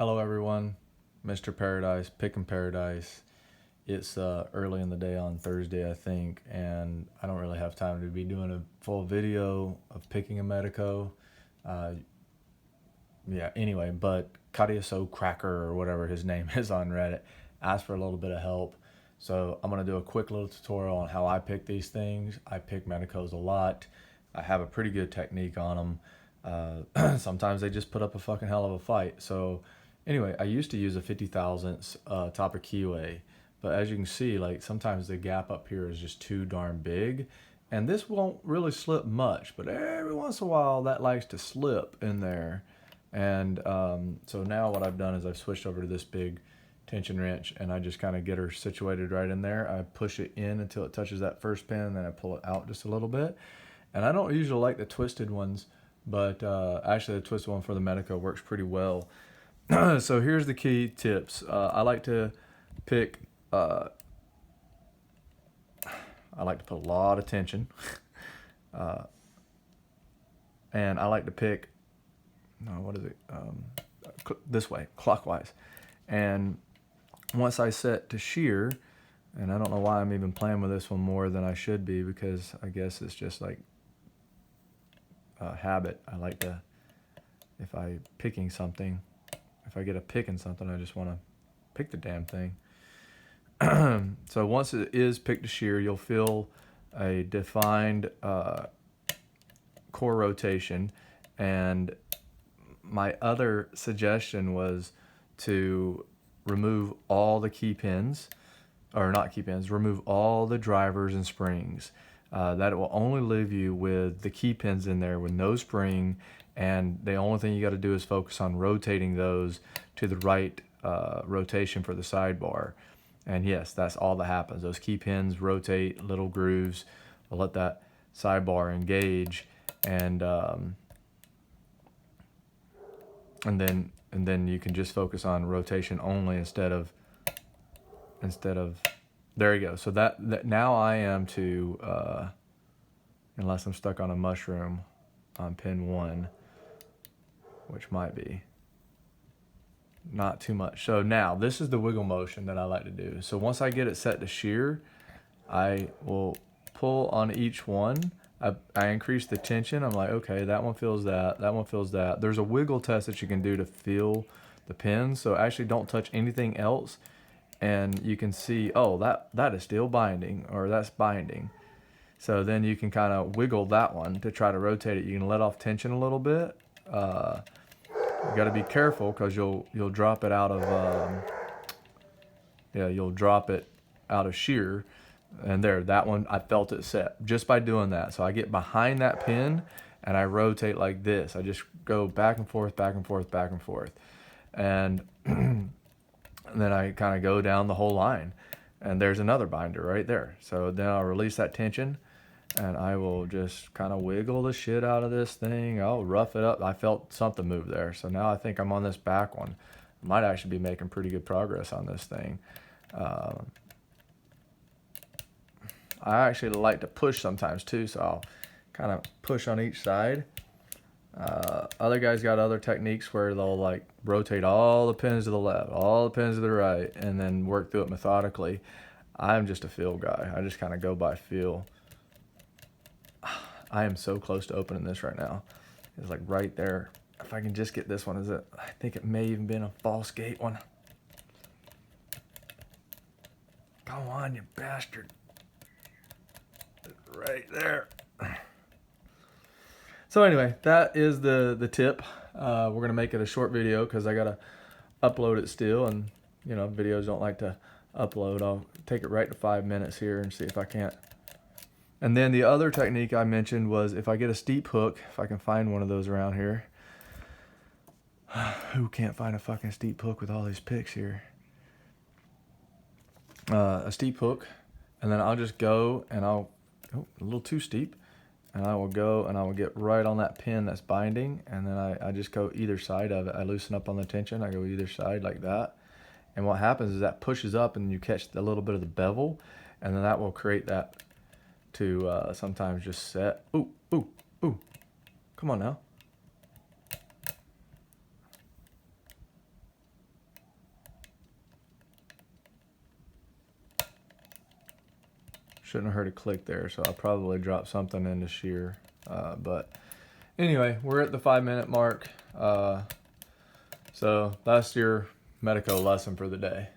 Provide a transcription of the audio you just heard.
Hello everyone, Mr. Paradise, Pickin' Paradise. It's early in the day on Thursday, I think, and I don't really have time to be doing a full video of picking a Medeco. Uh, anyway, but Kadiaso Cracker or whatever his name is on Reddit asked for a little bit of help. So I'm going to do a quick little tutorial on how I pick these things. I pick Medecos a lot. I have a pretty good technique on them. Sometimes they just put up a fucking hell of a fight. So anyway, I used to use a 50 thousandths top of keyway, but as you can see, like sometimes the gap up here is just too darn big, and this won't really slip much, but every once in a while that likes to slip in there. And so now what I've done is I've switched over to this big tension wrench, and I just kind of get her situated right in there. I push it in until it touches that first pin, and then I pull it out just a little bit. And I don't usually like the twisted ones, but actually the twisted one for the Medeco works pretty well. So here's the key tips. I like to pick, I like to put a lot of tension. And I like to pick, no, what is it? This way, clockwise. And once I set to shear, and I don't know why I'm even playing with this one more than I should be, because I guess it's just like a habit. I like to, if I picking something, if I get a pick in something, I just want to pick the damn thing. So once it is picked to shear, you'll feel a defined core rotation. And my other suggestion was to remove all the key pins, or not key pins, remove all the drivers and springs. That will only leave you with the key pins in there with no spring, and the only thing you got to do is focus on rotating those to the right rotation for the sidebar. And yes, that's all that happens. Those key pins rotate little grooves. I'll let that sidebar engage, and then you can just focus on rotation only instead of there you go. So that now I am to unless I'm stuck on a mushroom on pin 1, which might be not too much. So now this is the wiggle motion that I like to do. So once I get it set to shear, I will pull on each one. I increase the tension. I'm like, okay, that one feels that one feels that. There's a wiggle test that you can do to feel the pins. So actually don't touch anything else, and you can see, oh, that is still binding, or that's binding. So then you can kind of wiggle that one to try to rotate it. You can let off tension a little bit. You got to be careful, because you'll drop it out of you'll drop it out of shear. And there, that one, I felt it set just by doing that. So I get behind that pin and I rotate like this. I just go back and forth, back and forth, back and forth. And, and then I kind of go down the whole line. And there's another binder right there. So then I'll release that tension, and I will just kind of wiggle the shit out of this thing. I'll rough it up. I felt something move there. So now I think I'm on this back one. I might actually be making pretty good progress on this thing. I actually like to push sometimes too, so I'll kind of push on each side. Other guys got other techniques where they'll like rotate all the pins to the left, all the pins to the right, and then work through it methodically. I'm just a feel guy. I just kind of go by feel. I am so close to opening this right now. It's like right there. If I can just get this one, I think it may even been a false gate one. Come on, you bastard. Right there. So anyway, that is the tip. We're gonna make it a short video because I gotta upload it still, and you know, videos don't like to upload. I'll take it right to 5 minutes here and see if I can't. And then the other technique I mentioned was if I get a steep hook, if I can find one of those around here. Who can't find a fucking steep hook with all these picks here? A steep hook, and then I'll just go and a little too steep, and I will go and I will get right on that pin that's binding, and then I just go either side of it. I loosen up on the tension, I go either side like that, and what happens is that pushes up and you catch a little bit of the bevel, and then that will create that to sometimes just set. Ooh, ooh, ooh, come on now. Shouldn't have heard a click there, so I probably dropped something into shear. But anyway, we're at the 5-minute mark. So that's your Medeco lesson for the day.